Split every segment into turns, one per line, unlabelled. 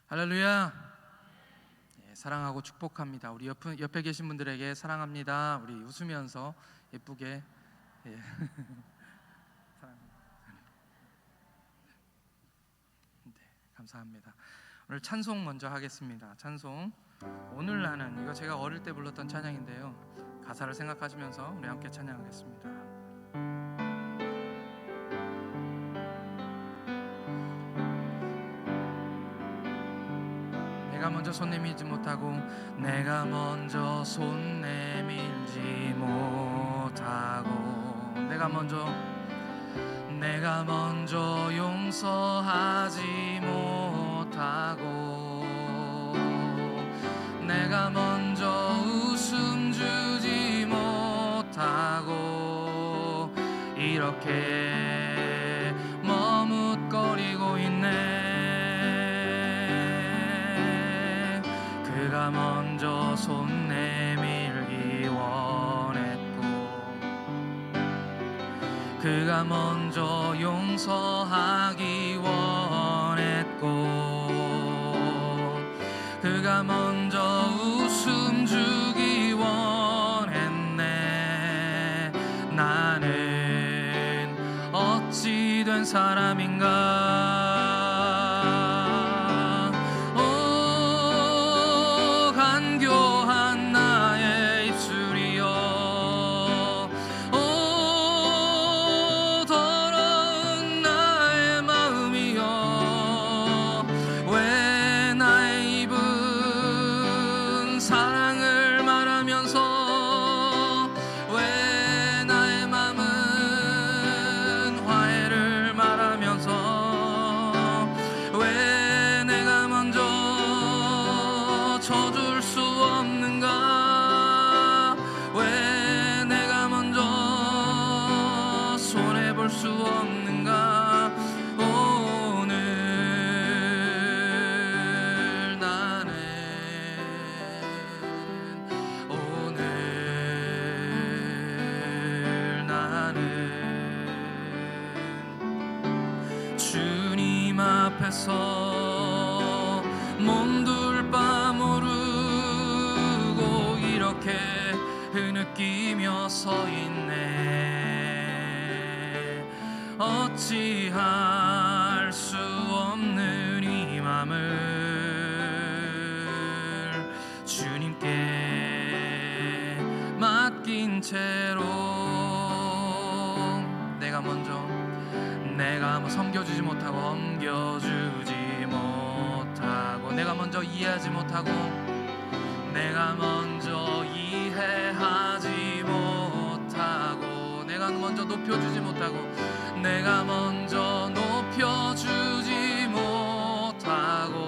할렐루야. 사랑하고 축복합니다. 우리 옆에 계신 분들에게 사랑합니다. 우리 웃으면서 예쁘게 감사합니다. 오늘 찬송 먼저 하겠습니다. 찬송 오늘 나는, 이거 제가 어릴 때 불렀던 찬양인데요, 가사를 생각하시면서 우리 함께 찬양하겠습니다. 내가 먼저 손 내밀지 못하고, 내가 먼저 손 내밀지 못하고, 내가 먼저 용서하지 못하고, 내가 먼저 웃음 주지 못하고, 이렇게 머뭇거리고 있네. 그가 먼저 손 내밀기 원했고, 그가 먼저 용서하기 원했고, 그가 먼저 웃음 주기 원했네. 나는 어찌 된 사람인가? 주님 앞에서 몸둘 바 모르고 이렇게 흐느끼며 서 있네. 어찌할 수 없는 이 맘을 주님께 맡긴 채로, 내가 섬겨주지 못하고 옮겨주지 못하고, 내가 먼저 이해하지 못하고, 내가 먼저 이해하지 못하고, 내가 먼저 높여주지 못하고, 내가 먼저 높여주지 못하고,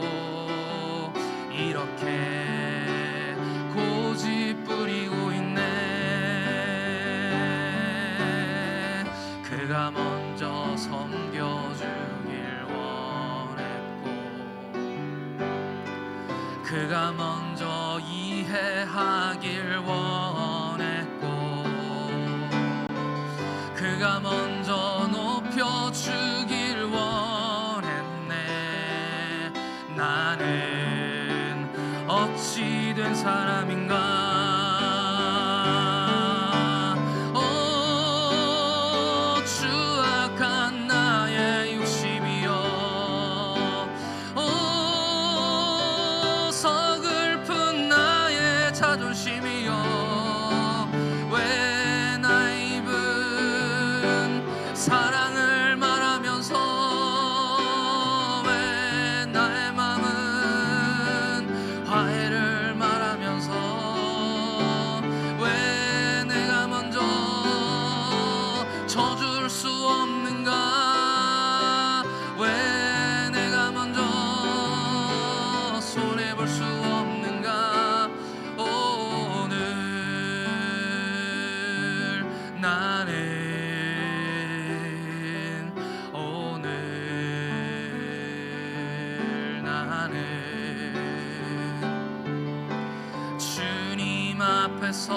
이렇게 고집 부리고 있네. 그가 먼저 섬겨주길 원했고, 그가 먼저 이해하길 원했고, 그가 먼저 높여주길 원했네. 나는 어찌 된 사람인가? 주님 앞에서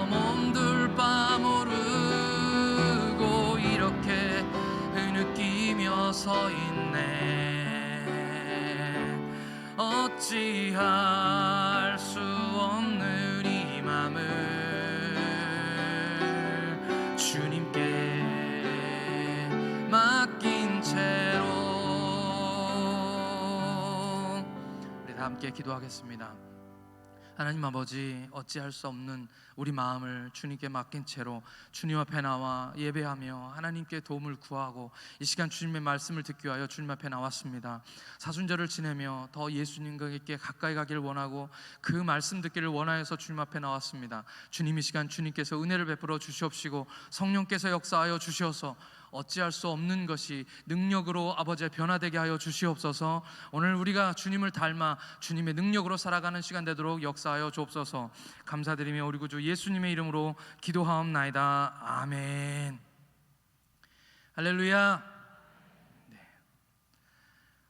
몸둘 바 모르고 이렇게 흐느끼며 서 있네. 어찌할 수 없는 이 맘을 주님께 맡긴 채로 우리 다 함께 기도하겠습니다. 하나님 아버지, 어찌할 수 없는 우리 마음을 주님께 맡긴 채로 주님 앞에 나와 예배하며 하나님께 도움을 구하고 이 시간 주님의 말씀을 듣기 위하여 주님 앞에 나왔습니다. 사순절을 지내며 더 예수님께 가까이 가기를 원하고 그 말씀 듣기를 원하여서 주님 앞에 나왔습니다. 주님, 이 시간 주님께서 은혜를 베풀어 주시옵시고 성령께서 역사하여 주시어서 어찌할 수 없는 것이 능력으로 아버지의 변화되게 하여 주시옵소서. 오늘 우리가 주님을 닮아 주님의 능력으로 살아가는 시간 되도록 역사하여 주옵소서. 감사드리며 우리 구주 예수님의 이름으로 기도하옵나이다. 아멘. 할렐루야. 네.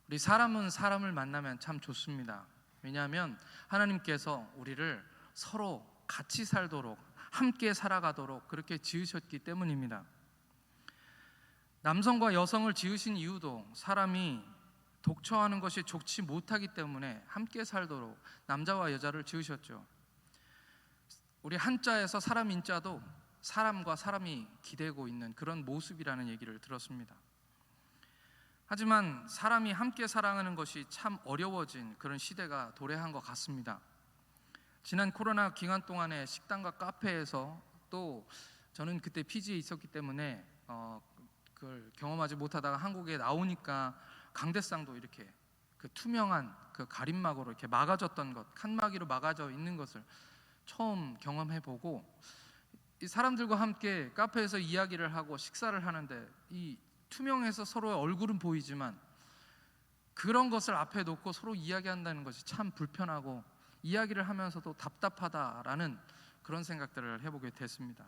우리 사람은 사람을 만나면 참 좋습니다. 왜냐하면 하나님께서 우리를 서로 같이 살도록, 함께 살아가도록 그렇게 지으셨기 때문입니다. 남성과 여성을 지으신 이유도 사람이 독처하는 것이 좋지 못하기 때문에 함께 살도록 남자와 여자를 지으셨죠. 우리 한자에서 사람 인자도 사람과 사람이 기대고 있는 그런 모습이라는 얘기를 들었습니다. 하지만 사람이 함께 살아가는 것이 참 어려워진 그런 시대가 도래한 것 같습니다. 지난 코로나 기간 동안에 식당과 카페에서, 또 저는 그때 피지에 있었기 때문에 그걸 경험하지 못하다가 한국에 나오니까 강대상도 이렇게 그 투명한 그 가림막으로 이렇게 막아졌던 것, 칸막이로 막아져 있는 것을 처음 경험해보고, 이 사람들과 함께 카페에서 이야기를 하고 식사를 하는데 이 투명해서 서로의 얼굴은 보이지만 그런 것을 앞에 놓고 서로 이야기한다는 것이 참 불편하고 이야기를 하면서도 답답하다라는 그런 생각들을 해보게 됐습니다.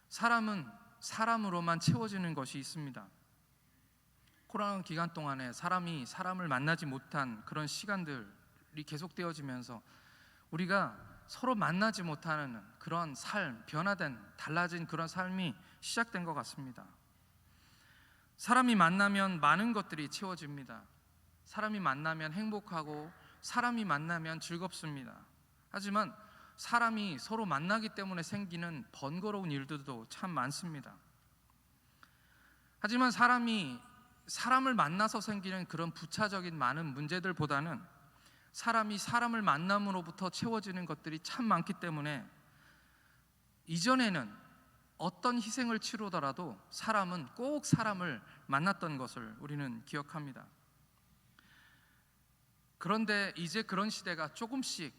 사람은 사람으로만 채워지는 것이 있습니다. 코로나 기간 동안에 사람이 사람을 만나지 못한 그런 시간들이 계속되어지면서 우리가 서로 만나지 못하는 그런 삶, 변화된, 달라진 그런 삶이 시작된 것 같습니다. 사람이 만나면 많은 것들이 채워집니다. 사람이 만나면 행복하고 사람이 만나면 즐겁습니다. 하지만 사람이 서로 만나기 때문에 생기는 번거로운 일들도 참 많습니다. 하지만 사람이 사람을 만나서 생기는 그런 부차적인 많은 문제들보다는 사람이 사람을 만남으로부터 채워지는 것들이 참 많기 때문에 이전에는 어떤 희생을 치르더라도 사람은 꼭 사람을 만났던 것을 우리는 기억합니다. 그런데 이제 그런 시대가 조금씩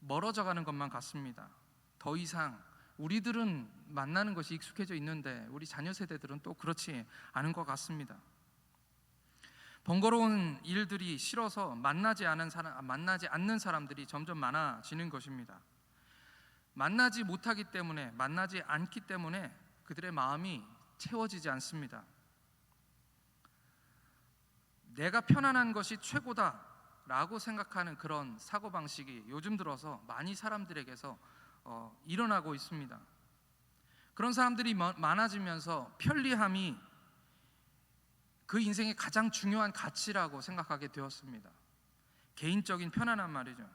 멀어져 가는 것만 같습니다. 더 이상 우리들은 만나는 것이 익숙해져 있는데 우리 자녀 세대들은 또 그렇지 않은 것 같습니다. 번거로운 일들이 싫어서 만나지 않는 사람들이 점점 많아지는 것입니다. 만나지 못하기 때문에, 만나지 않기 때문에 그들의 마음이 채워지지 않습니다. 내가 편안한 것이 최고다 라고 생각하는 그런 사고방식이 요즘 들어서 많이 사람들에게서 일어나고 있습니다. 그런 사람들이 많아지면서 편리함이 그 인생의 가장 중요한 가치라고 생각하게 되었습니다. 개인적인 편안함 말이죠.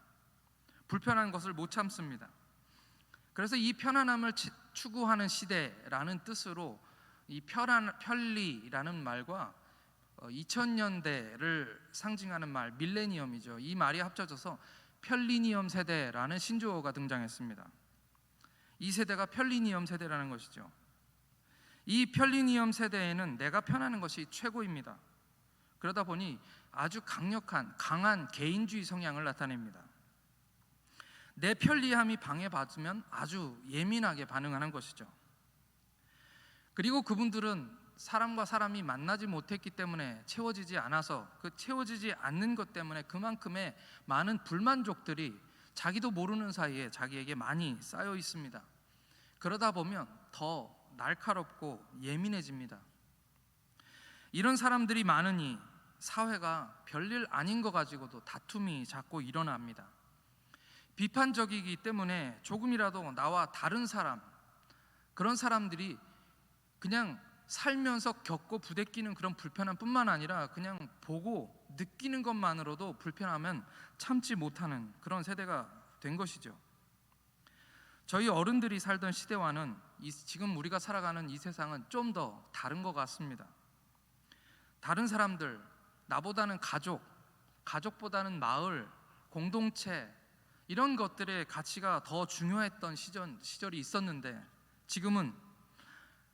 불편한 것을 못 참습니다. 그래서 이 편안함을 추구하는 시대라는 뜻으로 이 편리라는 말과 2000년대를 상징하는 말, 밀레니엄이죠. 이 말이 합쳐져서 편리니엄 세대라는 신조어가 등장했습니다. 이 세대가 편리니엄 세대라는 것이죠. 이 편리니엄 세대에는 내가 편하는 것이 최고입니다. 그러다 보니 아주 강한 개인주의 성향을 나타냅니다. 내 편리함이 방해받으면 아주 예민하게 반응하는 것이죠. 그리고 그분들은 사람과 사람이 만나지 못했기 때문에 채워지지 않아서, 그 채워지지 않는 것 때문에 그만큼의 많은 불만족들이 자기도 모르는 사이에 자기에게 많이 쌓여 있습니다. 그러다 보면 더 날카롭고 예민해집니다. 이런 사람들이 많으니 사회가 별일 아닌 거 가지고도 다툼이 자꾸 일어납니다. 비판적이기 때문에 조금이라도 나와 다른 사람, 그런 사람들이 그냥 살면서 겪고 부대끼는 그런 불편함뿐만 아니라 그냥 보고 느끼는 것만으로도 불편하면 참지 못하는 그런 세대가 된 것이죠. 저희 어른들이 살던 시대와는 지금 우리가 살아가는 이 세상은 좀 더 다른 것 같습니다. 다른 사람들, 나보다는 가족보다는 마을, 공동체, 이런 것들의 가치가 더 중요했던 시절이 있었는데, 지금은,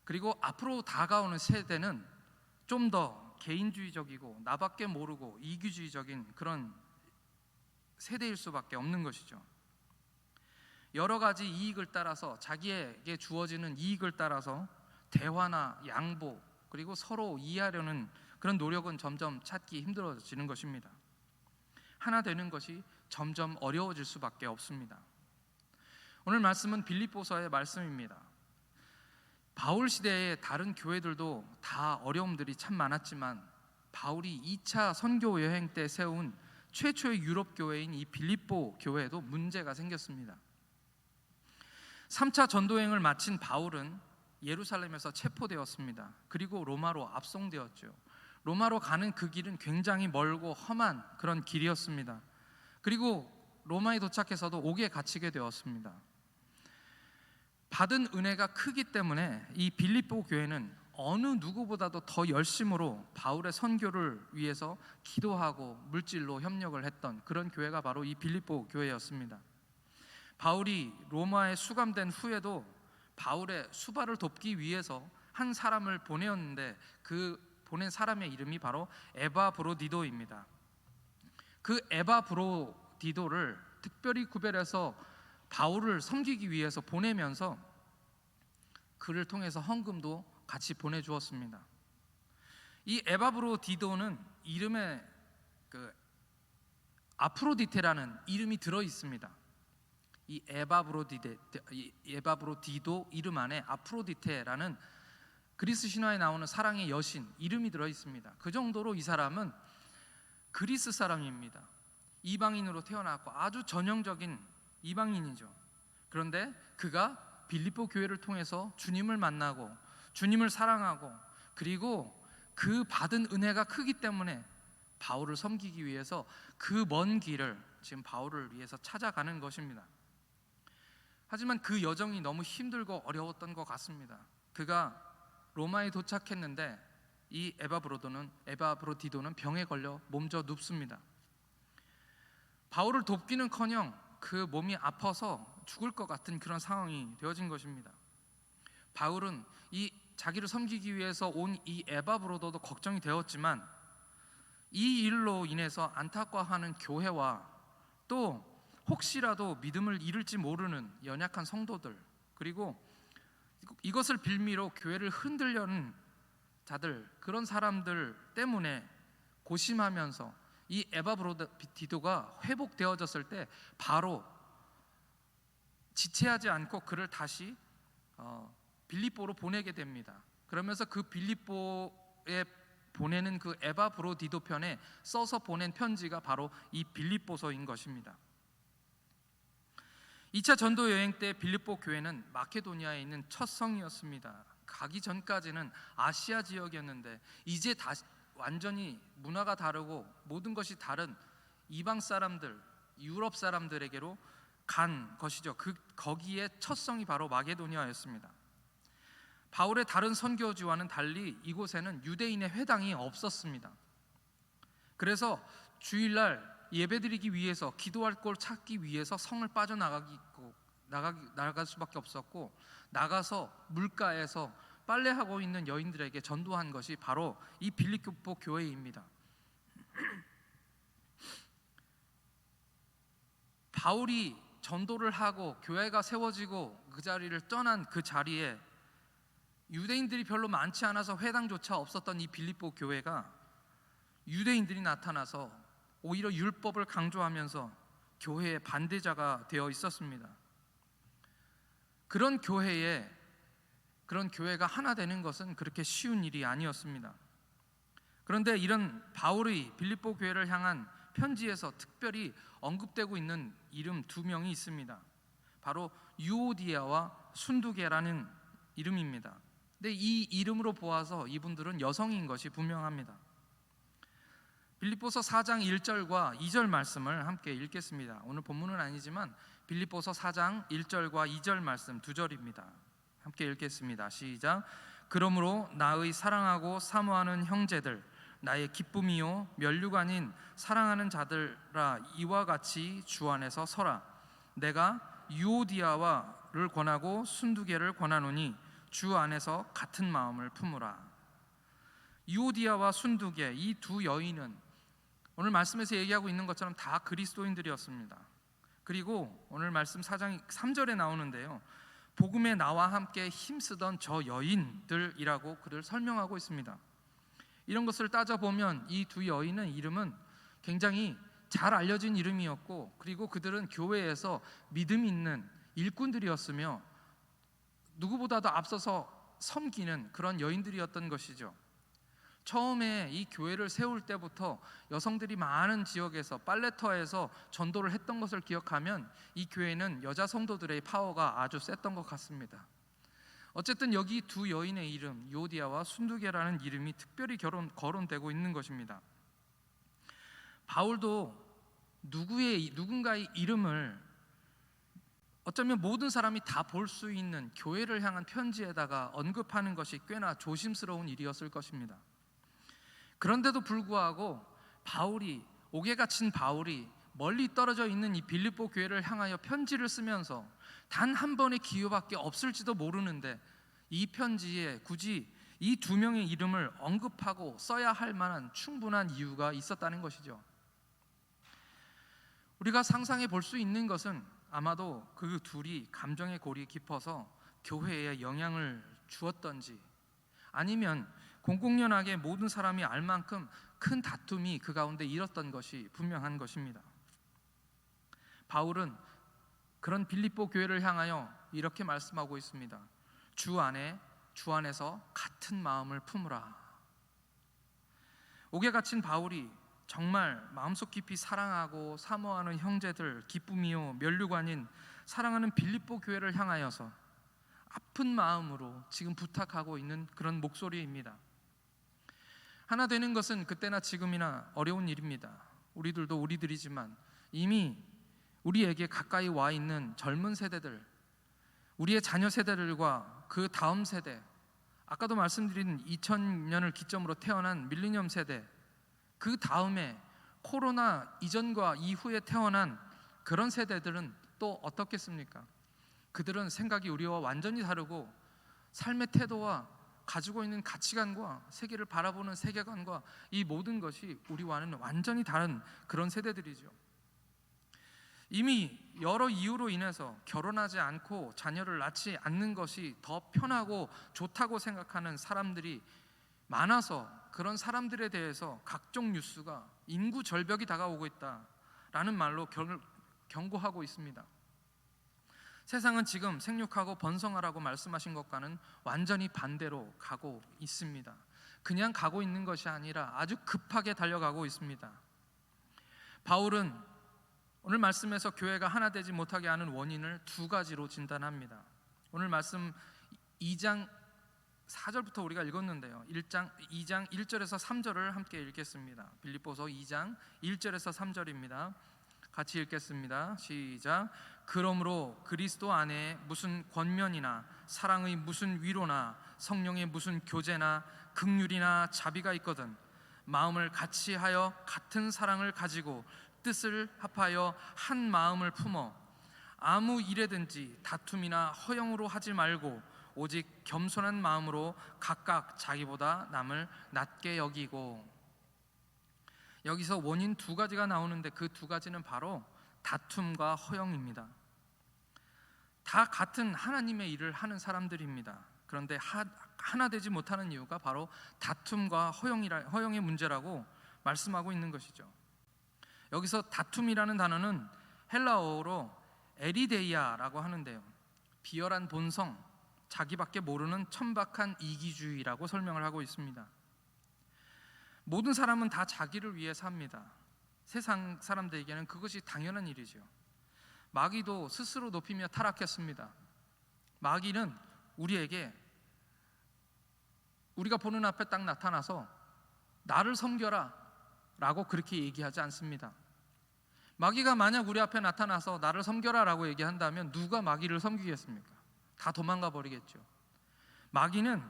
그리고 앞으로 다가오는 세대는 좀 더 개인주의적이고 나밖에 모르고 이기주의적인 그런 세대일 수밖에 없는 것이죠. 여러 가지 이익을 따라서, 자기에게 주어지는 이익을 따라서 대화나 양보, 그리고 서로 이해하려는 그런 노력은 점점 찾기 힘들어지는 것입니다. 하나 되는 것이 점점 어려워질 수밖에 없습니다. 오늘 말씀은 빌립보서의 말씀입니다. 바울 시대의 다른 교회들도 다 어려움들이 참 많았지만, 바울이 2차 선교 여행 때 세운 최초의 유럽 교회인 이 빌립보 교회에도 문제가 생겼습니다. 3차 전도여행을 마친 바울은 예루살렘에서 체포되었습니다. 그리고 로마로 압송되었죠. 로마로 가는 그 길은 굉장히 멀고 험한 그런 길이었습니다. 그리고 로마에 도착해서도 옥에 갇히게 되었습니다. 받은 은혜가 크기 때문에 이 빌립보 교회는 어느 누구보다도 더 열심으로 바울의 선교를 위해서 기도하고 물질로 협력을 했던 그런 교회가 바로 이 빌립보 교회였습니다. 바울이 로마에 수감된 후에도 바울의 수발을 돕기 위해서 한 사람을 보내었는데, 그 보낸 사람의 이름이 바로 에바브로디도입니다. 그 에바브로디도를 특별히 구별해서 바울을 섬기기 위해서 보내면서 그를 통해서 헌금도 같이 보내주었습니다. 이 에바브로디도는 이름에 아프로디테라는 이름이 들어 있습니다. 이 에바브로디도 이름 안에 아프로디테라는 그리스 신화에 나오는 사랑의 여신 이름이 들어 있습니다. 그 정도로 이 사람은 그리스 사람입니다. 이방인으로 태어났고 아주 전형적인 이방인이죠. 그런데 그가 빌립보 교회를 통해서 주님을 만나고 주님을 사랑하고, 그리고 그 받은 은혜가 크기 때문에 바울을 섬기기 위해서 그 먼 길을 지금 바울을 위해서 찾아가는 것입니다. 하지만 그 여정이 너무 힘들고 어려웠던 것 같습니다. 그가 로마에 도착했는데 이 에바브로디도는 병에 걸려 몸져 눕습니다. 바울을 돕기는커녕 그 몸이 아파서 죽을 것 같은 그런 상황이 되어진 것입니다. 바울은 이 자기를 섬기기 위해서 온 이 에바브로도도 걱정이 되었지만, 이 일로 인해서 안타까워하는 교회와 또 혹시라도 믿음을 잃을지 모르는 연약한 성도들, 그리고 이것을 빌미로 교회를 흔들려는 자들, 그런 사람들 때문에 고심하면서 이 에바브로디도가 회복되어졌을 때 바로 지체하지 않고 그를 다시 빌립보로 보내게 됩니다. 그러면서 그 빌립보에 보내는 그 에바브로디도 편에 써서 보낸 편지가 바로 이 빌립보서인 것입니다. 2차 전도 여행 때 빌립보 교회는 마케도니아에 있는 첫 성이었습니다. 가기 전까지는 아시아 지역이었는데 이제 다시 완전히 문화가 다르고 모든 것이 다른 이방 사람들, 유럽 사람들에게로 간 것이죠. 거기에 첫 성이 바로 마게도니아였습니다. 바울의 다른 선교지와는 달리 이곳에는 유대인의 회당이 없었습니다. 그래서 주일날 예배드리기 위해서, 기도할 곳 찾기 위해서 성을 빠져나갈 수밖에 없었고, 나가서 물가에서 빨래하고 있는 여인들에게 전도한 것이 바로 이 빌립보 교회입니다. 바울이 전도를 하고 교회가 세워지고 그 자리를 떠난 그 자리에 유대인들이 별로 많지 않아서 회당조차 없었던 이 빌립보 교회가 유대인들이 나타나서 오히려 율법을 강조하면서 교회의 반대자가 되어 있었습니다. 그런 교회가 하나 되는 것은 그렇게 쉬운 일이 아니었습니다. 그런데 이런 바울의 빌립보 교회를 향한 편지에서 특별히 언급되고 있는 이름 두 명이 있습니다. 바로 유오디아와 순두계라는 이름입니다. 근데 이 이름으로 보아서 이분들은 여성인 것이 분명합니다. 빌립보서 4장 1절과 2절 말씀을 함께 읽겠습니다. 오늘 본문은 아니지만 빌립보서 4장 1절과 2절 말씀 2절입니다. 함께 읽겠습니다. 시작. 그러므로 나의 사랑하고 사모하는 형제들, 나의 기쁨이요 면류관인 사랑하는 자들아, 이와 같이 주 안에서 서라. 내가 유오디아와를 권하고 순두개를 권하노니 주 안에서 같은 마음을 품으라. 유오디아와 순두개, 이 두 여인은 오늘 말씀에서 얘기하고 있는 것처럼 다 그리스도인들이었습니다. 그리고 오늘 말씀 4장 3절에 나오는데요, 복음에 나와 함께 힘쓰던 저 여인들이라고 그를 설명하고 있습니다. 이런 것을 따져보면 이 두 여인의 이름은 굉장히 잘 알려진 이름이었고, 그리고 그들은 교회에서 믿음 있는 일꾼들이었으며 누구보다도 앞서서 섬기는 그런 여인들이었던 것이죠. 처음에 이 교회를 세울 때부터 여성들이 많은 지역에서 빨래터에서 전도를 했던 것을 기억하면 이 교회는 여자 성도들의 파워가 아주 셌던 것 같습니다. 어쨌든 여기 두 여인의 이름 요디아와 순두개라는 이름이 특별히 거론되고 있는 것입니다. 바울도 누군가의 이름을 어쩌면 모든 사람이 다 볼 수 있는 교회를 향한 편지에다가 언급하는 것이 꽤나 조심스러운 일이었을 것입니다. 그런데도 불구하고 옥에 갇힌 바울이 멀리 떨어져 있는 이 빌립보 교회를 향하여 편지를 쓰면서 단 한 번의 기회밖에 없을지도 모르는데 이 편지에 굳이 이 두 명의 이름을 언급하고 써야 할 만한 충분한 이유가 있었다는 것이죠. 우리가 상상해 볼 수 있는 것은 아마도 그 둘이 감정의 골이 깊어서 교회에 영향을 주었던지, 아니면 공공연하게 모든 사람이 알 만큼 큰 다툼이 그 가운데 일었던 것이 분명한 것입니다. 바울은 그런 빌립보 교회를 향하여 이렇게 말씀하고 있습니다. 주 안에서 같은 마음을 품으라. 옥에 갇힌 바울이 정말 마음속 깊이 사랑하고 사모하는 형제들, 기쁨이요 면류관인 사랑하는 빌립보 교회를 향하여서 아픈 마음으로 지금 부탁하고 있는 그런 목소리입니다. 하나 되는 것은 그때나 지금이나 어려운 일입니다. 우리들도 우리들이지만 이미 우리에게 가까이 와 있는 젊은 세대들, 우리의 자녀 세대들과 그 다음 세대, 아까도 말씀드린 2000년을 기점으로 태어난 밀레니엄 세대, 그 다음에 코로나 이전과 이후에 태어난 그런 세대들은 또 어떻겠습니까? 그들은 생각이 우리와 완전히 다르고 삶의 태도와 가지고 있는 가치관과 세계를 바라보는 세계관과 이 모든 것이 우리와는 완전히 다른 그런 세대들이죠. 이미 여러 이유로 인해서 결혼하지 않고 자녀를 낳지 않는 것이 더 편하고 좋다고 생각하는 사람들이 많아서 그런 사람들에 대해서 각종 뉴스가 인구 절벽이 다가오고 있다라는 말로 경고하고 있습니다. 세상은 지금 생육하고 번성하라고 말씀하신 것과는 완전히 반대로 가고 있습니다. 그냥 가고 있는 것이 아니라 아주 급하게 달려가고 있습니다. 바울은 오늘 말씀에서 교회가 하나 되지 못하게 하는 원인을 두 가지로 진단합니다. 오늘 말씀 2장 4절부터 우리가 읽었는데요, 2장 1절에서 3절을 함께 읽겠습니다. 빌립보서 2장 1절에서 3절입니다. 같이 읽겠습니다. 시작. 그러므로 그리스도 안에 무슨 권면이나 사랑의 무슨 위로나 성령의 무슨 교제나 긍휼이나 자비가 있거든 마음을 같이 하여 같은 사랑을 가지고 뜻을 합하여 한 마음을 품어 아무 일에든지 다툼이나 허영으로 하지 말고 오직 겸손한 마음으로 각각 자기보다 남을 낮게 여기고. 여기서 원인 두 가지가 나오는데 그 두 가지는 바로 다툼과 허영입니다. 다 같은 하나님의 일을 하는 사람들입니다. 그런데 하나 되지 못하는 이유가 바로 다툼과 허영의 문제라고 말씀하고 있는 것이죠. 여기서 다툼이라는 단어는 헬라어로 에리데이아라고 하는데요, 비열한 본성, 자기밖에 모르는 천박한 이기주의라고 설명을 하고 있습니다. 모든 사람은 다 자기를 위해 삽니다. 세상 사람들에게는 그것이 당연한 일이죠. 마귀도 스스로 높이며 타락했습니다. 마귀는 우리에게 우리가 보는 앞에 딱 나타나서 나를 섬겨라 라고 그렇게 얘기하지 않습니다. 마귀가 만약 우리 앞에 나타나서 나를 섬겨라 라고 얘기한다면 누가 마귀를 섬기겠습니까? 다 도망가 버리겠죠. 마귀는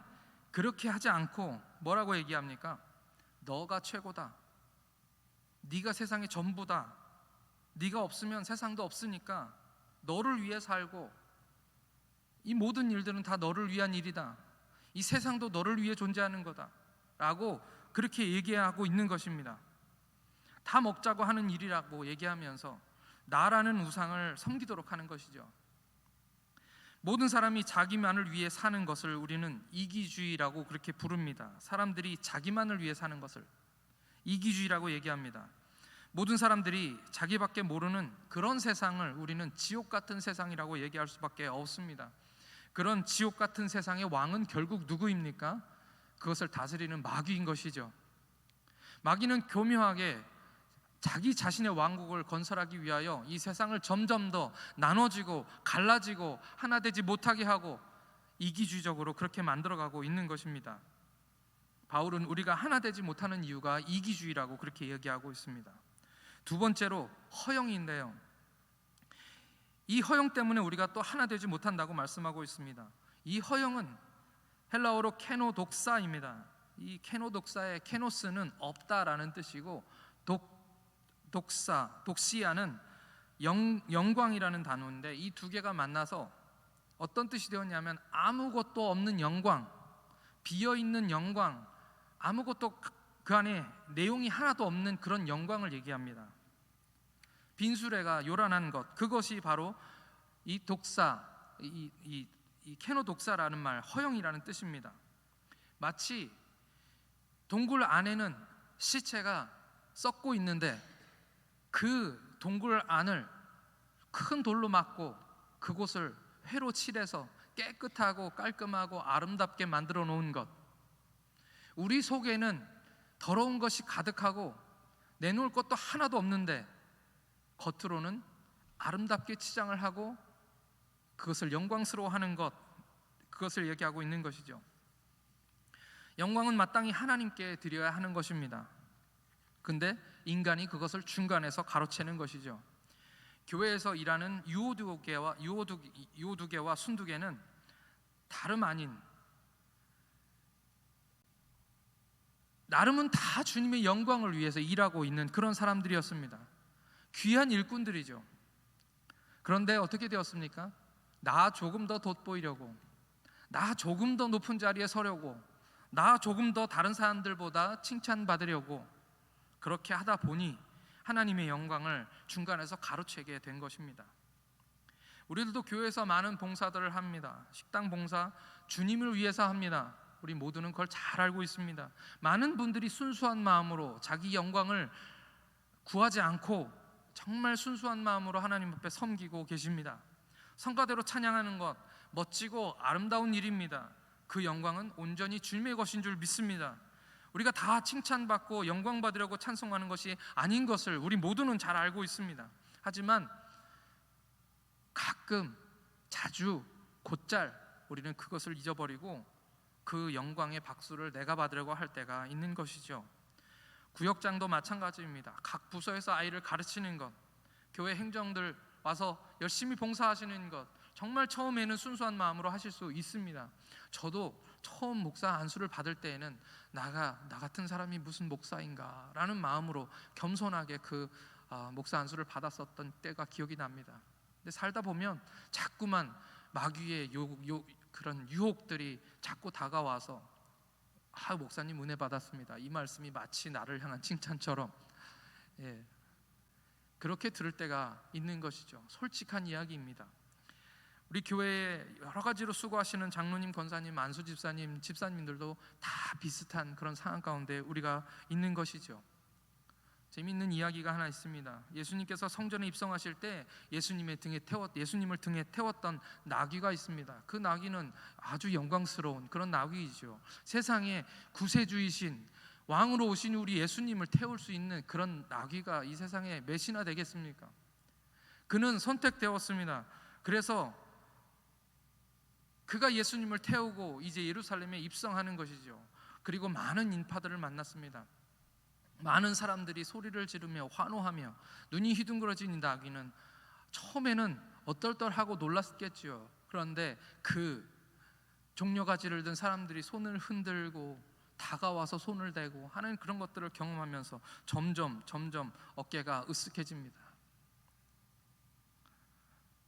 그렇게 하지 않고 뭐라고 얘기합니까? 너가 최고다. 네가 세상의 전부다. 네가 없으면 세상도 없으니까 너를 위해 살고 이 모든 일들은 다 너를 위한 일이다. 이 세상도 너를 위해 존재하는 거다 라고 그렇게 얘기하고 있는 것입니다. 다 먹자고 하는 일이라고 얘기하면서 나라는 우상을 섬기도록 하는 것이죠. 모든 사람이 자기만을 위해 사는 것을 우리는 이기주의라고 그렇게 부릅니다. 사람들이 자기만을 위해 사는 것을 이기주의라고 얘기합니다. 모든 사람들이 자기밖에 모르는 그런 세상을 우리는 지옥 같은 세상이라고 얘기할 수밖에 없습니다. 그런 지옥 같은 세상의 왕은 결국 누구입니까? 그것을 다스리는 마귀인 것이죠. 마귀는 교묘하게 자기 자신의 왕국을 건설하기 위하여 이 세상을 점점 더 나눠지고 갈라지고 하나 되지 못하게 하고 이기주의적으로 그렇게 만들어가고 있는 것입니다. 바울은 우리가 하나 되지 못하는 이유가 이기주의라고 그렇게 얘기하고 있습니다. 두 번째로 허영인데요, 이 허영 때문에 우리가 또 하나 되지 못한다고 말씀하고 있습니다. 이 허영은 헬라어로 케노독사입니다. 이 케노독사의 케노스는 없다라는 뜻이고 독시아는 영광이라는 단어인데 이 두 개가 만나서 어떤 뜻이 되었냐면 아무것도 없는 영광, 비어있는 영광, 아무것도 그 안에 내용이 하나도 없는 그런 영광을 얘기합니다. 빈수레가 요란한 것, 그것이 바로 이 독사, 이 케노독사라는 말, 허영이라는 뜻입니다. 마치 동굴 안에는 시체가 썩고 있는데 그 동굴 안을 큰 돌로 막고 그곳을 회로 칠해서 깨끗하고 깔끔하고 아름답게 만들어 놓은 것, 우리 속에는 더러운 것이 가득하고 내놓을 것도 하나도 없는데 겉으로는 아름답게 치장을 하고 그것을 영광스러워하는 것, 그것을 얘기하고 있는 것이죠. 영광은 마땅히 하나님께 드려야 하는 것입니다. 근데 인간이 그것을 중간에서 가로채는 것이죠. 교회에서 일하는 유오두개와 순두개는 다름 아닌, 나름은 다 주님의 영광을 위해서 일하고 있는 그런 사람들이었습니다. 귀한 일꾼들이죠. 그런데 어떻게 되었습니까? 나 조금 더 돋보이려고, 나 조금 더 높은 자리에 서려고, 나 조금 더 다른 사람들보다 칭찬받으려고 그렇게 하다 보니 하나님의 영광을 중간에서 가로채게 된 것입니다. 우리들도 교회에서 많은 봉사들을 합니다. 식당 봉사, 주님을 위해서 합니다. 우리 모두는 그걸 잘 알고 있습니다. 많은 분들이 순수한 마음으로 자기 영광을 구하지 않고 정말 순수한 마음으로 하나님 앞에 섬기고 계십니다. 성가대로 찬양하는 것 멋지고 아름다운 일입니다. 그 영광은 온전히 주님의 것인 줄 믿습니다. 우리가 다 칭찬받고 영광 받으려고 찬송하는 것이 아닌 것을 우리 모두는 잘 알고 있습니다. 하지만 가끔, 자주, 곧잘 우리는 그것을 잊어버리고 그 영광의 박수를 내가 받으려고 할 때가 있는 것이죠. 구역장도 마찬가지입니다. 각 부서에서 아이를 가르치는 것, 교회 행정들 와서 열심히 봉사하시는 것, 정말 처음에는 순수한 마음으로 하실 수 있습니다. 저도 처음 목사 안수를 받을 때에는 나 같은 사람이 무슨 목사인가 라는 마음으로 겸손하게 그 목사 안수를 받았었던 때가 기억이 납니다. 근데 살다 보면 자꾸만 마귀의 그런 유혹들이 자꾸 다가와서 목사님 은혜 받았습니다, 이 말씀이 마치 나를 향한 칭찬처럼 그렇게 들을 때가 있는 것이죠. 솔직한 이야기입니다. 우리 교회에 여러 가지로 수고하시는 장로님, 권사님, 안수 집사님, 집사님들도 다 비슷한 그런 상황 가운데 우리가 있는 것이죠. 재미있는 이야기가 하나 있습니다. 예수님께서 성전에 입성하실 때 예수님을 등에 태웠던 나귀가 있습니다. 그 나귀는 아주 영광스러운 그런 나귀이죠. 세상에 구세주이신 왕으로 오신 우리 예수님을 태울 수 있는 그런 나귀가 이 세상에 몇이나 되겠습니까? 그는 선택되었습니다. 그래서 그가 예수님을 태우고 이제 예루살렘에 입성하는 것이죠. 그리고 많은 인파들을 만났습니다. 많은 사람들이 소리를 지르며 환호하며 눈이 휘둥그러진 이 나귀는 처음에는 얼떨떨하고 놀랐겠지요. 그런데 그 종려가지를 든 사람들이 손을 흔들고 다가와서 손을 대고 하는 그런 것들을 경험하면서 점점 어깨가 으쓱해집니다.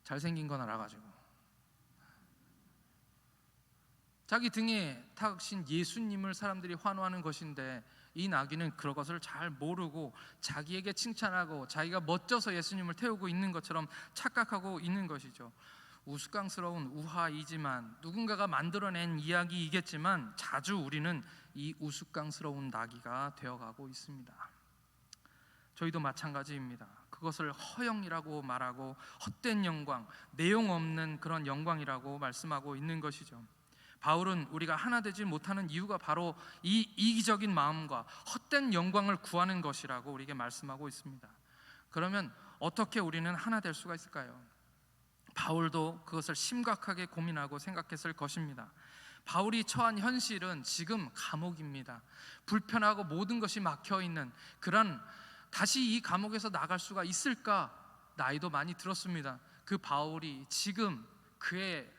잘생긴 건 알아가지고 자기 등에 탁신 예수님을 사람들이 환호하는 것인데, 이 나귀는 그런 것을 잘 모르고 자기에게 칭찬하고 자기가 멋져서 예수님을 태우고 있는 것처럼 착각하고 있는 것이죠. 우스꽝스러운 우화이지만, 누군가가 만들어낸 이야기이겠지만 자주 우리는 이 우스꽝스러운 나귀가 되어가고 있습니다. 저희도 마찬가지입니다. 그것을 허영이라고 말하고 헛된 영광, 내용 없는 그런 영광이라고 말씀하고 있는 것이죠. 바울은 우리가 하나 되지 못하는 이유가 바로 이 이기적인 마음과 헛된 영광을 구하는 것이라고 우리에게 말씀하고 있습니다. 그러면 어떻게 우리는 하나 될 수가 있을까요? 바울도 그것을 심각하게 고민하고 생각했을 것입니다. 바울이 처한 현실은 지금 감옥입니다. 불편하고 모든 것이 막혀있는 그런, 다시 이 감옥에서 나갈 수가 있을까 나이도 많이 들었습니다. 그 바울이 지금 그의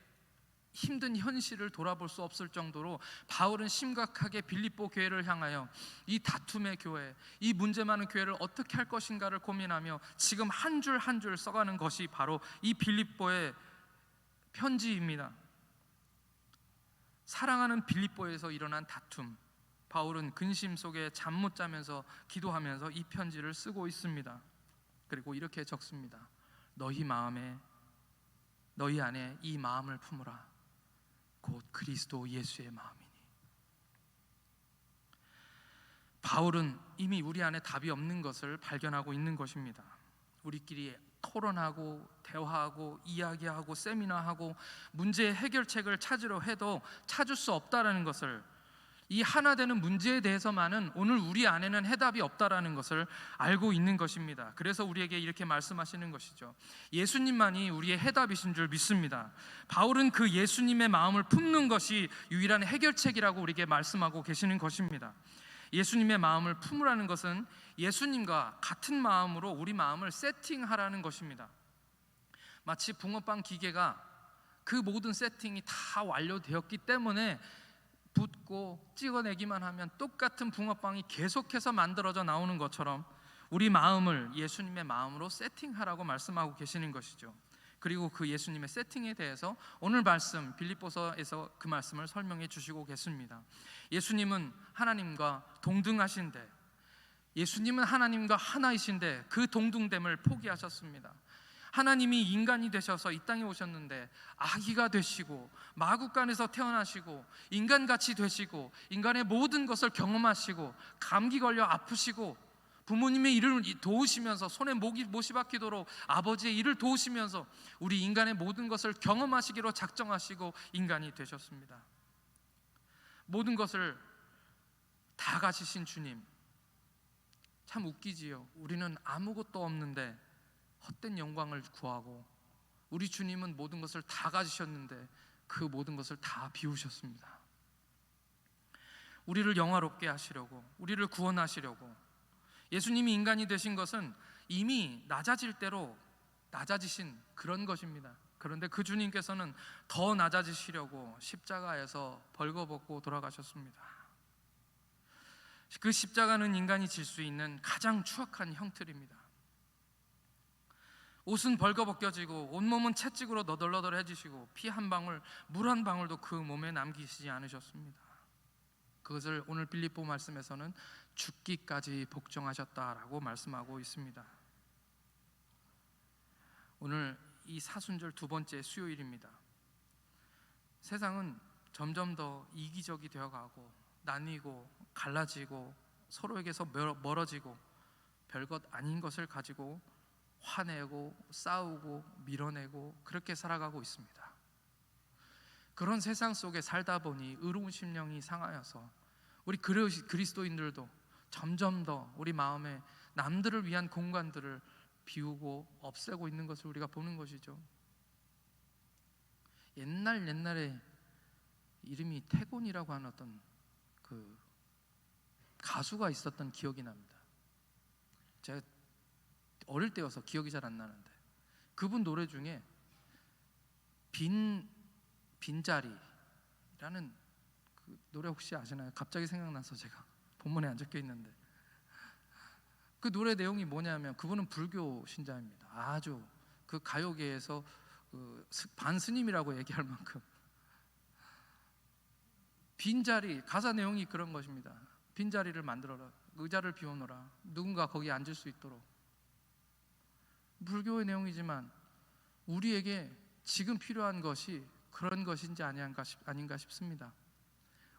힘든 현실을 돌아볼 수 없을 정도로 바울은 심각하게 빌립보 교회를 향하여 이 다툼의 교회, 이 문제 많은 교회를 어떻게 할 것인가를 고민하며 지금 한 줄 한 줄 써가는 것이 바로 이 빌립보의 편지입니다. 사랑하는 빌립보에서 일어난 다툼, 바울은 근심 속에 잠 못 자면서 기도하면서 이 편지를 쓰고 있습니다. 그리고 이렇게 적습니다. 너희 안에 이 마음을 품으라. 곧 그리스도 예수의 마음이니. 바울은 이미 우리 안에 답이 없는 것을 발견하고 있는 것입니다. 우리끼리 토론하고 대화하고 이야기하고 세미나하고 문제의 해결책을 찾으려 해도 찾을 수 없다라는 것을, 이 하나 되는 문제에 대해서만은 오늘 우리 안에는 해답이 없다라는 것을 알고 있는 것입니다. 그래서 우리에게 이렇게 말씀하시는 것이죠. 예수님만이 우리의 해답이신 줄 믿습니다. 바울은 그 예수님의 마음을 품는 것이 유일한 해결책이라고 우리에게 말씀하고 계시는 것입니다. 예수님의 마음을 품으라는 것은 예수님과 같은 마음으로 우리 마음을 세팅하라는 것입니다. 마치 붕어빵 기계가 그 모든 세팅이 다 완료되었기 때문에 붓고 찍어내기만 하면 똑같은 붕어빵이 계속해서 만들어져 나오는 것처럼 우리 마음을 예수님의 마음으로 세팅하라고 말씀하고 계시는 것이죠. 그리고 그 예수님의 세팅에 대해서 오늘 말씀 빌립보서에서 그 말씀을 설명해 주시고 계십니다. 예수님은 하나님과 동등하신데, 예수님은 하나님과 하나이신데 그 동등됨을 포기하셨습니다. 하나님이 인간이 되셔서 이 땅에 오셨는데 아기가 되시고 마구간에서 태어나시고 인간같이 되시고 인간의 모든 것을 경험하시고 감기 걸려 아프시고 부모님의 일을 도우시면서 손에 못이 박히도록 아버지의 일을 도우시면서 우리 인간의 모든 것을 경험하시기로 작정하시고 인간이 되셨습니다. 모든 것을 다 가지신 주님, 참 웃기지요. 우리는 아무것도 없는데 헛된 영광을 구하고, 우리 주님은 모든 것을 다 가지셨는데 그 모든 것을 다 비우셨습니다. 우리를 영화롭게 하시려고, 우리를 구원하시려고 예수님이 인간이 되신 것은 이미 낮아질 대로 낮아지신 그런 것입니다. 그런데 그 주님께서는 더 낮아지시려고 십자가에서 벌거벗고 돌아가셨습니다. 그 십자가는 인간이 질 수 있는 가장 추악한 형틀입니다. 옷은 벌거벗겨지고 온몸은 채찍으로 너덜너덜해지시고 피 한 방울, 물 한 방울도 그 몸에 남기시지 않으셨습니다. 그것을 오늘 빌립보 말씀에서는 죽기까지 복종하셨다라고 말씀하고 있습니다. 오늘 이 사순절 두 번째 수요일입니다. 세상은 점점 더 이기적이 되어가고 나뉘고 갈라지고 서로에게서 멀어지고 별것 아닌 것을 가지고 화내고 싸우고 밀어내고 그렇게 살아가고 있습니다. 그런 세상 속에 살다 보니 의로운 심령이 상하여서 우리 그리스도인들도 점점 더 우리 마음에 남들을 위한 공간들을 비우고 없애고 있는 것을 우리가 보는 것이죠. 옛날에 이름이 태곤이라고 하는 어떤 그 가수가 있었던 기억이 납니다. 제가 어릴 때여서 기억이 잘 안 나는데 그분 노래 중에 빈자리라는 그 노래 혹시 아시나요? 갑자기 생각나서 제가 본문에 안 적혀 있는데 그 노래 내용이 뭐냐면 그분은 불교 신자입니다. 아주 그 가요계에서 그 반스님이라고 얘기할 만큼 빈자리, 가사 내용이 그런 것입니다. 빈자리를 만들어라, 의자를 비워놓으라, 누군가 거기에 앉을 수 있도록. 불교의 내용이지만 우리에게 지금 필요한 것이 그런 것인지 아닌가 싶습니다.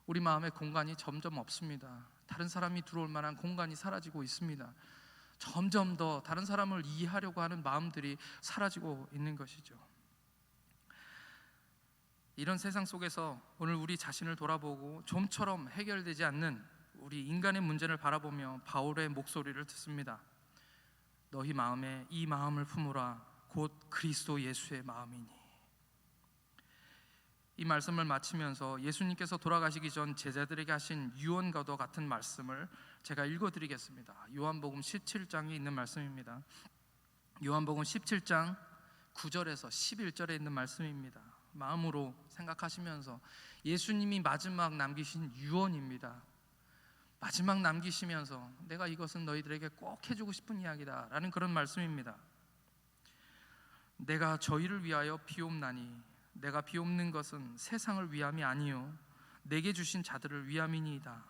우리 마음의 공간이 점점 없습니다. 다른 사람이 들어올 만한 공간이 사라지고 있습니다. 점점 더 다른 사람을 이해하려고 하는 마음들이 사라지고 있는 것이죠. 이런 세상 속에서 오늘 우리 자신을 돌아보고 좀처럼 해결되지 않는 우리 인간의 문제를 바라보며 바울의 목소리를 듣습니다. 너희 마음에 이 마음을 품으라, 곧 그리스도 예수의 마음이니. 이 말씀을 마치면서 예수님께서 돌아가시기 전 제자들에게 하신 유언과도 같은 말씀을 제가 읽어드리겠습니다. 요한복음 17장에 있는 말씀입니다. 요한복음 17장 9절에서 11절에 있는 말씀입니다. 마음으로 생각하시면서 예수님이 마지막 남기신 유언입니다. 마지막 남기시면서 내가 이것은 너희들에게 꼭 해주고 싶은 이야기다 라는 그런 말씀입니다. 내가 저희를 위하여 비옵나니 내가 비옵는 것은 세상을 위함이 아니요 내게 주신 자들을 위함이니이다.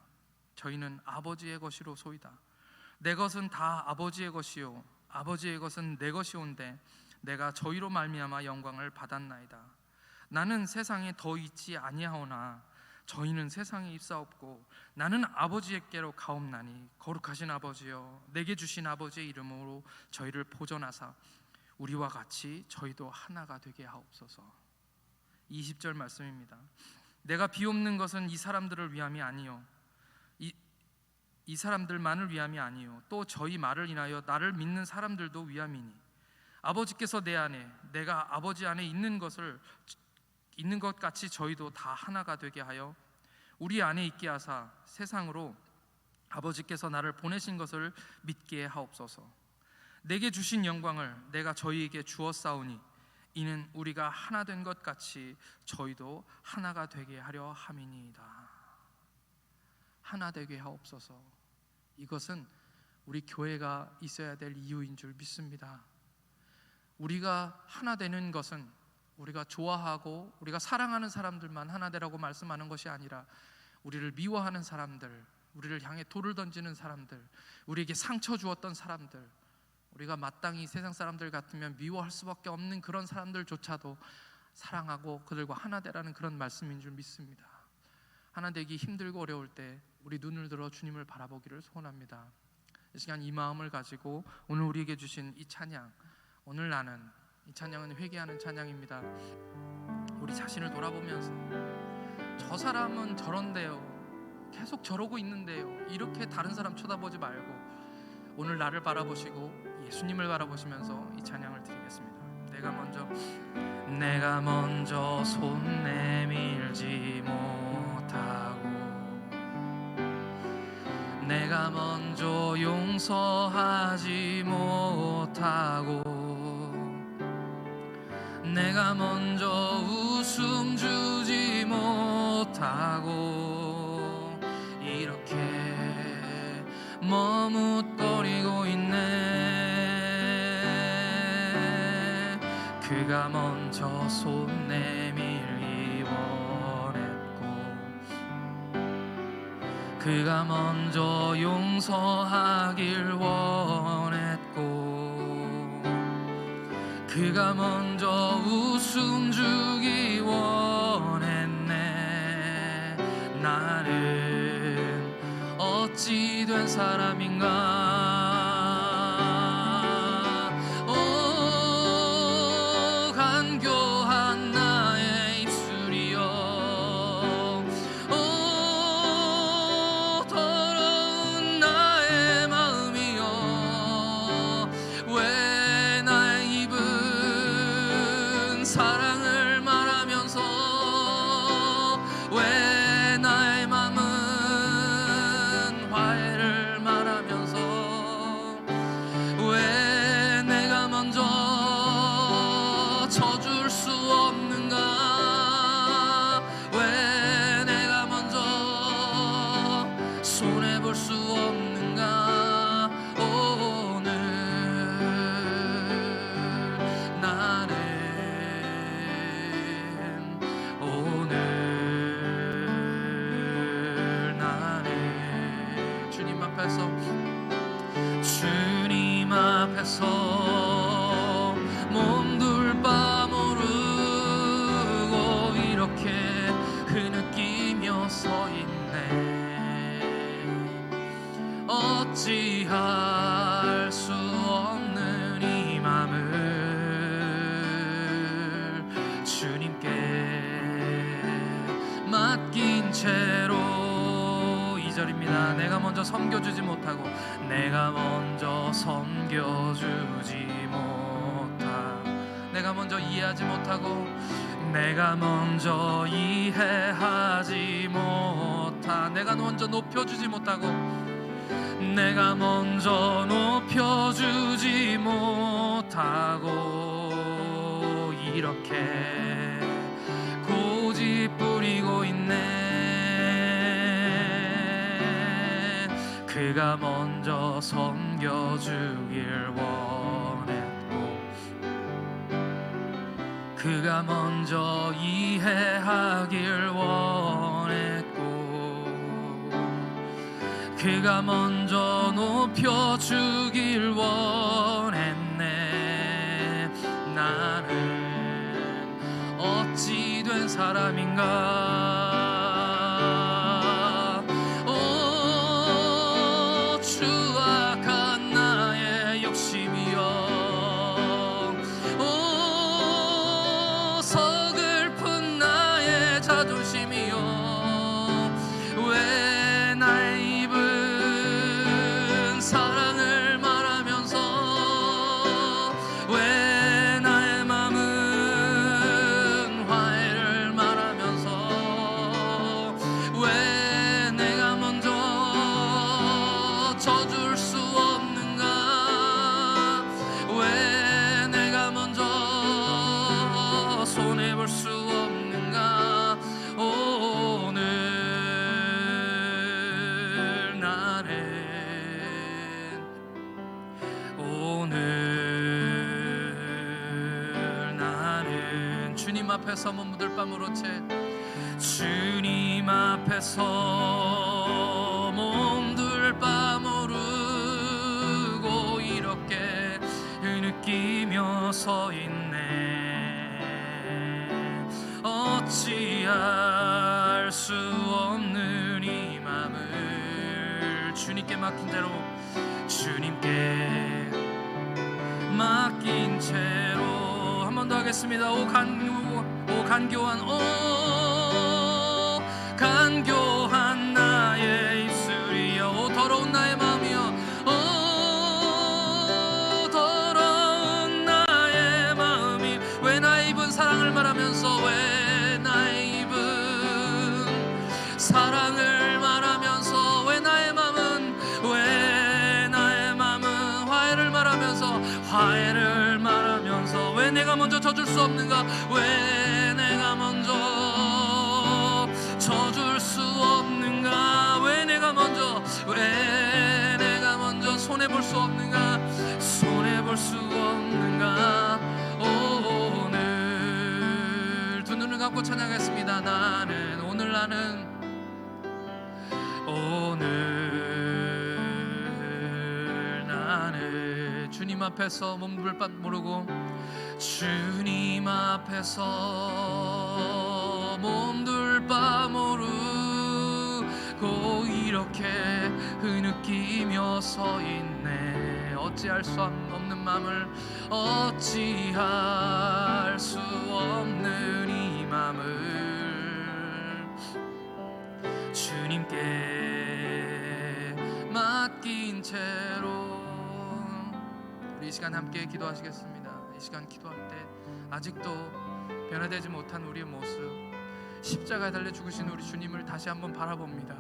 저희는 아버지의 것이로소이다. 내 것은 다 아버지의 것이요 아버지의 것은 내 것이온데 내가 저희로 말미암아 영광을 받았나이다. 나는 세상에 더 있지 아니하오나 저희는 세상에 입사없고 나는 아버지께로 가옵나니 거룩하신 아버지여 내게 주신 아버지의 이름으로 저희를 보존하사 우리와 같이 저희도 하나가 되게 하옵소서. 20절 말씀입니다. 내가 비옵는 것은 이 사람들을 위함이 아니요 이 사람들만을 위함이 아니요 또 저희 말을 인하여 나를 믿는 사람들도 위함이니 아버지께서 내 안에 내가 아버지 안에 있는 것 같이 저희도 다 하나가 되게 하여 우리 안에 있게 하사 세상으로 아버지께서 나를 보내신 것을 믿게 하옵소서. 내게 주신 영광을 내가 저희에게 주었사오니 이는 우리가 하나 된 것 같이 저희도 하나가 되게 하려 함이니이다. 하나 되게 하옵소서. 이것은 우리 교회가 있어야 될 이유인 줄 믿습니다. 우리가 하나 되는 것은 우리가 좋아하고 우리가 사랑하는 사람들만 하나 되라고 말씀하는 것이 아니라 우리를 미워하는 사람들, 우리를 향해 돌을 던지는 사람들, 우리에게 상처 주었던 사람들, 우리가 마땅히 세상 사람들 같으면 미워할 수밖에 없는 그런 사람들조차도 사랑하고 그들과 하나 되라는 그런 말씀인 줄 믿습니다. 하나 되기 힘들고 어려울 때 우리 눈을 들어 주님을 바라보기를 소원합니다. 이 시간 이 마음을 가지고 오늘 우리에게 주신 이 찬양, 오늘 나는, 이 찬양은 회개하는 찬양입니다. 우리 자신을 돌아보면서 저 사람은 저런데요, 계속 저러고 있는데요, 이렇게 다른 사람 쳐다보지 말고 오늘 나를 바라보시고 예수님을 바라보시면서 이 찬양을 드리겠습니다. 내가 먼저 손 내밀지 못하고 내가 먼저 용서하지 못하고 내가 먼저 웃음 주지 못하고 이렇게 머뭇거리고 있네. 그가 먼저 손 내밀기 원했고 그가 먼저 용서하길 원했고 그가 먼저 웃음 주기 원했네. 나는 어찌 된 사람인가. 오 간교한 나의 입술이여, 오 더러운 나의 마음이여, 왜 나의 입은 사랑을 말하면서 왜 나의 맘은 화해 손해볼 수 없는가. 오늘 나는 주님 앞에서 몸둘 바 모르고 이렇게 흐느끼며 서 있네. 어찌할 수 없는 이 맘을 주님께 맡긴 채로. 2절입니다. 내가 먼저 섬겨주지 못하고 내가 먼저 섬겨주지 못하 내가 먼저 이해하지 못하고 내가 먼저 이해하지 못하 내가 먼저 높여주지 못하고 내가 먼저 높여주지 못하고 이렇게 고집 부리고 있네. 그가 먼저 섬겨주길 원했고 그가 먼저 이해하길 원했고 그가 먼저 높여주길 원했네. 나는 어찌 된 사람인가. 추악한 나의 욕심이여, 서글픈 나의 자존심이여, 왜 나의 입은 사랑을 말하면서 왜 나의 맘은 화해를 말하면서 왜 내가 먼저 져줄 수 없는가. 왜 내가 먼저 손해볼 수 없는가. 오늘 나는 주님 앞에서 몸부들 밤으로 채 주님 앞에서 몸둘 바 모르고 이렇게 느끼며 서 있네. 어찌할 수 없는 이 맘을 주님께 맡긴 대로 주님께 맡긴 채로. 한 번 더 하겠습니다. 오 간교한 나의 입술이여, 오 더러운 나의 마음이여, 오 더러운 나의 마음이 왜 나의 입은 사랑을 말하면서 왜 나의 입은 사랑을 말하면서 왜 나의 마음은 화해를 말하면서 왜 내가 먼저 져줄 수 없는가. 왜 내가 먼저 져줄 수 없는가. 왜 내가 먼저 손해볼 수 없는가. 손해볼 수 없는가. 오늘 두 눈을 감고 찬양하겠습니다. 오늘 나는 주님 앞에서 몸둘 바 모르고 주님 앞에서 몸둘 바 모르고 이렇게 흐느끼며 서 있네. 어찌할 수 없는 맘을, 어찌할 수 없는 이 맘을 주님께 맡긴 채로. 우리 이 시간 함께 기도하시겠습니다. 이 시간 기도할 때 아직도 변화되지 못한 우리의 모습, 십자가에 달려 죽으신 우리 주님을 다시 한번 바라봅니다.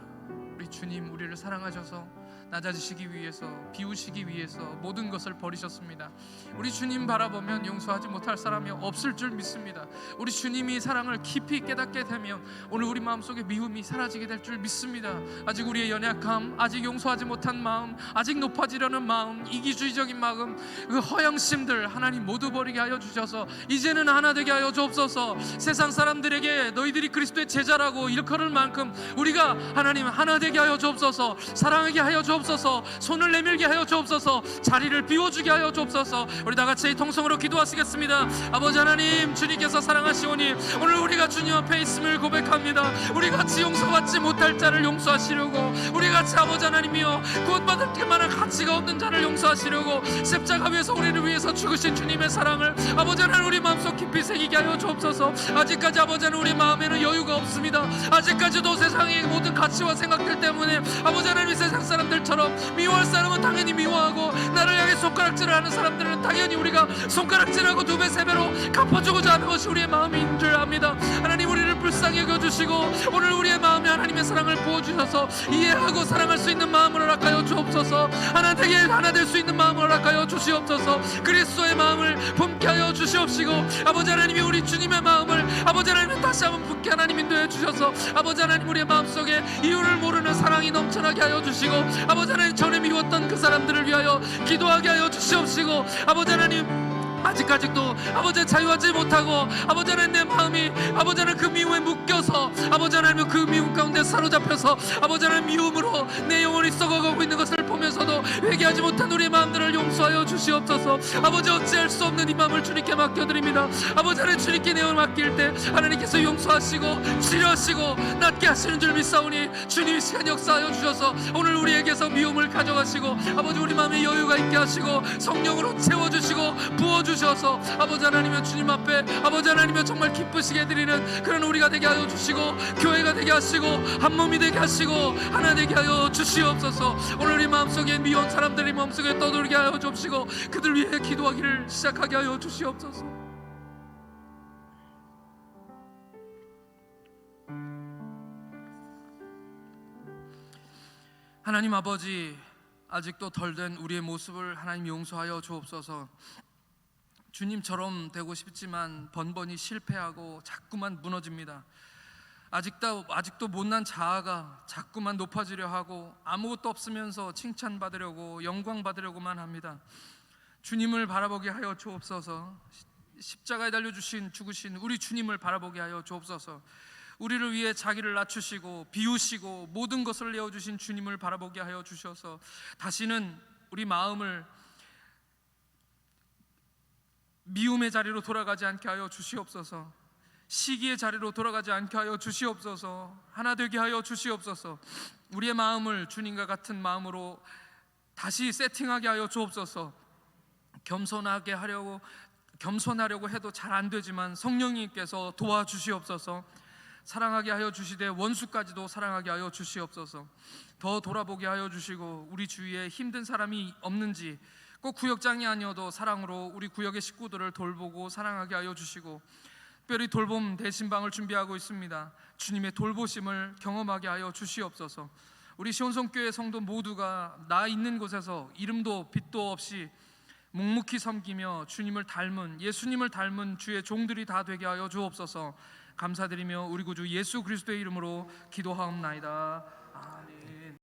우리 우리 주님 우리를 사랑하셔서 낮아지시기 위해서, 비우시기 위해서 모든 것을 버리셨습니다. 우리 주님 바라보면 용서하지 못할 사람이 없을 줄 믿습니다. 우리 주님이 사랑을 깊이 깨닫게 되면 오늘 우리 마음속에 미움이 사라지게 될 줄 믿습니다. 아직 우리의 연약함, 아직 용서하지 못한 마음, 아직 높아지려는 마음, 이기주의적인 마음, 그 허영심들 하나님 모두 버리게 하여 주셔서 이제는 하나 되게 하여 주옵소서. 세상 사람들에게 너희들이 그리스도의 제자라고 일컬을 만큼 우리가 하나님 하나 되게 하여 주옵소서. 사랑하게 하여 주옵소서. 손을 내밀게 하여 주옵소서. 자리를 비워주게 하여 주옵소서. 우리 다같이 통성으로 기도하시겠습니다. 아버지 하나님, 주님께서 사랑하시오니 오늘 우리가 주님 앞에 있음을 고백합니다. 우리 같이 용서받지 못할 자를 용서하시려고, 우리 같이 아버지 하나님이여 구원받을 만한 가치가 없는 자를 용서하시려고 십자가 위에서 우리를 위해서 죽으신 주님의 사랑을 아버지 하나님 우리 마음속 깊이 새기게 하여 주옵소서. 아직까지 아버지 하나님 우리 마음에는 여유가 없습니다. 아직까지도 세상의 모든 가치와 생각들 때문에 아버지 하나님 세상 사람들처럼 미워할 사람은 당연히 미워하고, 나를 향해 손가락질을 하는 사람들은 당연히 우리가 손가락질하고 두 배 세 배로 갚아주고자 하는 것이 우리의 마음인 줄 압니다. 하나님 우리를 불쌍히 여겨주시고 오늘 우리의 마음에 하나님의 사랑을 부어주셔서 이해하고 사랑할 수 있는 마음을 허락하여 주옵소서. 하나 될 수 있는 마음을 허락하여 주시옵소서. 그리스도의 마음을 품게 하여 주시옵시고 아버지 하나님이 우리 주님의 마음을 아버지 하나님 다시 한번 품게 하나님 인도해 주셔서 아버지 하나님 우리의 마음속에 이유를 모르는 사랑이 넘쳐나게 하여 주시고 아버지 하나님 전에 미웠던 그 사람들을 위하여 기도하게 하여 주시옵시고 아버지 하나님 아직도 아버지 자유하지 못하고 아버지 하나님 내 마음이 아버지 하나님 그 미움에 묶여서 아버지 하나님 그 미움 가운데 사로잡혀서 아버지 하나님 미움으로 내 영혼이 썩어가고 있는 것을 보면서도 회개하지 못한 우리의 마음들을 용서하여 주시옵소서. 아버지 어찌할 수 없는 이 마음을 주님께 맡겨드립니다. 아버지 하나님 주님께 내어 맡길 때 하나님께서 용서하시고 치료하시고 낫게 하시는 줄 믿사오니 주님이 시간 역사하여 주셔서 오늘 우리에게서 미움을 가져가시고 아버지 우리 마음에 여유가 있게 하시고 성령으로 채워주시고 부어주셔서 아버지 하나님의 주님 앞에 아버지 하나님의 정말 기쁘시게 드리는 그런 우리가 되게 하여 주시고 교회가 되게 하시고 한 몸이 되게 하시고 하나 되게 하여 주시옵소서. 오늘 우리 마음속에 미운 사람들이 마음속에 떠돌게 하여 주시고 그들 위해 기도하기를 시작하게 하여 주시옵소서. 하나님 아버지, 아직도 덜 된 우리의 모습을 하나님 용서하여 주옵소서. 주님처럼 되고 싶지만 번번이 실패하고 자꾸만 무너집니다. 아직도 못난 자아가 자꾸만 높아지려 하고 아무것도 없으면서 칭찬받으려고 영광 받으려고만 합니다. 주님을 바라보게 하여 주옵소서. 십자가에 달려 죽으신 우리 주님을 바라보게 하여 주옵소서. 우리를 위해 자기를 낮추시고 비우시고 모든 것을 내어주신 주님을 바라보게 하여 주셔서 다시는 우리 마음을 미움의 자리로 돌아가지 않게 하여 주시옵소서. 시기의 자리로 돌아가지 않게 하여 주시옵소서. 하나 되게 하여 주시옵소서. 우리의 마음을 주님과 같은 마음으로 다시 세팅하게 하여 주옵소서. 겸손하려고 해도 잘 안 되지만 성령님께서 도와주시옵소서. 사랑하게 하여 주시되 원수까지도 사랑하게 하여 주시옵소서. 더 돌아보게 하여 주시고 우리 주위에 힘든 사람이 없는지, 꼭 구역장이 아니어도 사랑으로 우리 구역의 식구들을 돌보고 사랑하게 하여 주시고, 특별히 돌봄 대신방을 준비하고 있습니다. 주님의 돌보심을 경험하게 하여 주시옵소서. 우리 시온성교회 성도 모두가 나 있는 곳에서 이름도 빛도 없이 묵묵히 섬기며 주님을 닮은, 예수님을 닮은 주의 종들이 다 되게 하여 주옵소서. 감사드리며 우리 구주 예수 그리스도의 이름으로 기도하옵나이다.